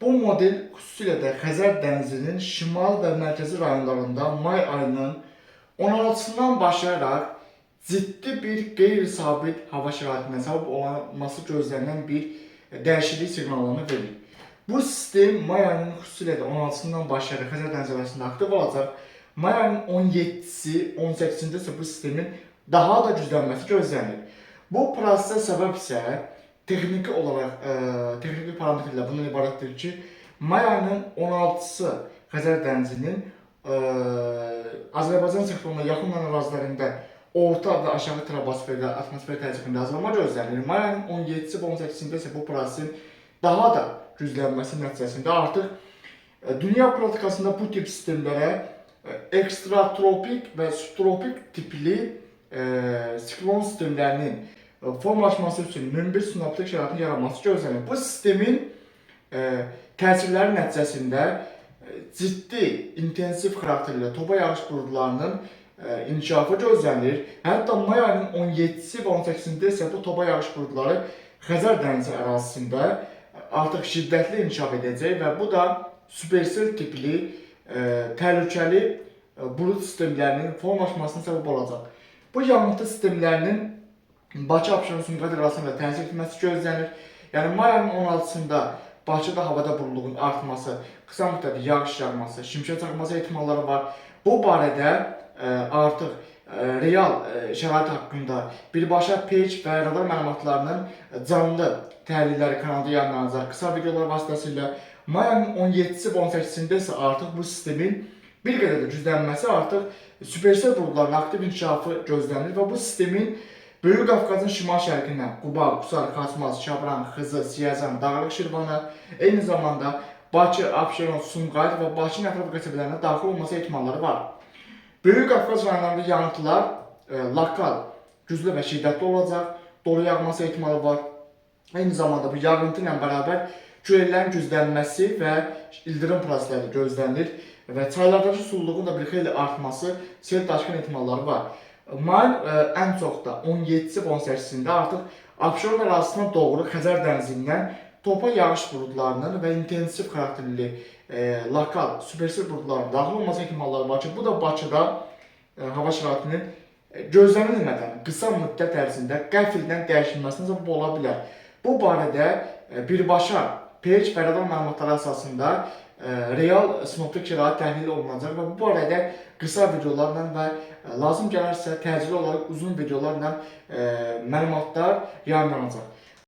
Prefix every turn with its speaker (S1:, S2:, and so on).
S1: Bu model xüsusilə də Xəzər dənizinin şimal və mərkəzi rayonlarında may ayının 16-sından başlayaraq ciddi bir qeyri-sabit hava şəraitindən səbəb olması gözlənilən bir dəyişiklik siqnalını verir. Bu sistem may ayının xüsusilə də 16-sından başlayaraq Xəzər dənizi ərazisində aktiv olacaq. May ayının 17-si, 18-ci isə bu sistemin daha da güclənməsi gözlənilir. Bu prosesə səbəb isə texniki olaraq, texniki parametrlər bundan ibarətdir ki, may ayının 16-sı Xəzər dənizinin Azərbaycan sektoruna yaxın olan ərazilərində orta və aşağı troposferdə, atmosfer təzyiqində azalma gözlənilir. May ayının 17-si və 18-sində isə bu prosesin daha da güclənməsi nəticəsində artıq dünya praktikasında bu tip sistemlərə ekstratropik və subtropik tipli siklon sistemlərinin formalaşması üçün mümbir sinoptik şəraitin yaranması gözlənilir. Bu sistemin təsirləri nəticəsində ciddi, intensiv xarakterli topa yağış buludlarının inkişafı gözlənilir. Hətta may ayının 17-si və 18-sində isə bu topa yağış buludları Xəzər dənizi ərazisində artıq şiddətli inkişaf edəcək və bu da supersel tipli, təhlükəli bulud sistemlərinin formalaşmasına səbəb olacaq. Bu yağıntı sistemlərinin Bakı, Abşeron, Sumqayıt arasında təsir etməsi gözlənir. Yəni may ayının 16-sında Bakıda havada buludluğun artması, qısa müddətli yağış yağması, şimşək çaxması ehtimalları var. Bu barədə artıq real şərait haqqında birbaşa page və radar məlumatlarının canlı təhlilləri kanalda yayınlanacaq. Qısa videolar vasitəsilə may ayının 17-si və 18-sində isə artıq bu sistemin bir qədər də güclənməsi, artıq supersel buludların aktiv inkişafı gözlənilir və bu sistemin Böyük Qafqazın şimal-şərqindən Quba, Qusar, Xaçmaz, Şabran, Xızı, Siyəzən, Dağlıq Şirvanı, eyni zamanda Bakı, Abşeron, Sumqayıt və Bakının ətraf qəsəbələrinə daxil olması ehtimalları var. Böyük Qafqaz rayonlarında yağıntılar lokal, güclü və şiddətli olacaq, dolu yağması ehtimalı var. Eyni zamanda bu yağıntı ilə bərabər küləklərin güclənməsi və ildırım prosesləri gözlənilir və çaylardakı sululuğun da bir xeyli artması, sel daşqın ehtimalları var. Mayın ən çox da 17-si və 18-sində artıq Abşeron ərazisindən doğru Xəzər dənizindən topa yağış buludlarının və intensiv xarakterli lokal supersel buludların daxil olması ehtimalları var ki, bu da Bakıda hava şəraitinin gözlənilmədən qısa müddət ərzində qəfildən dəyişilməsinə səbəb ola bilər. Bu barədə birbaşa page və radar məlumatları əsasında real sinoptik şərait təhlil olunacaq və bu barədə qısa videolarla və lazım gələrsə təcili olaraq uzun videolarla məlumatlar yayınlanacaq.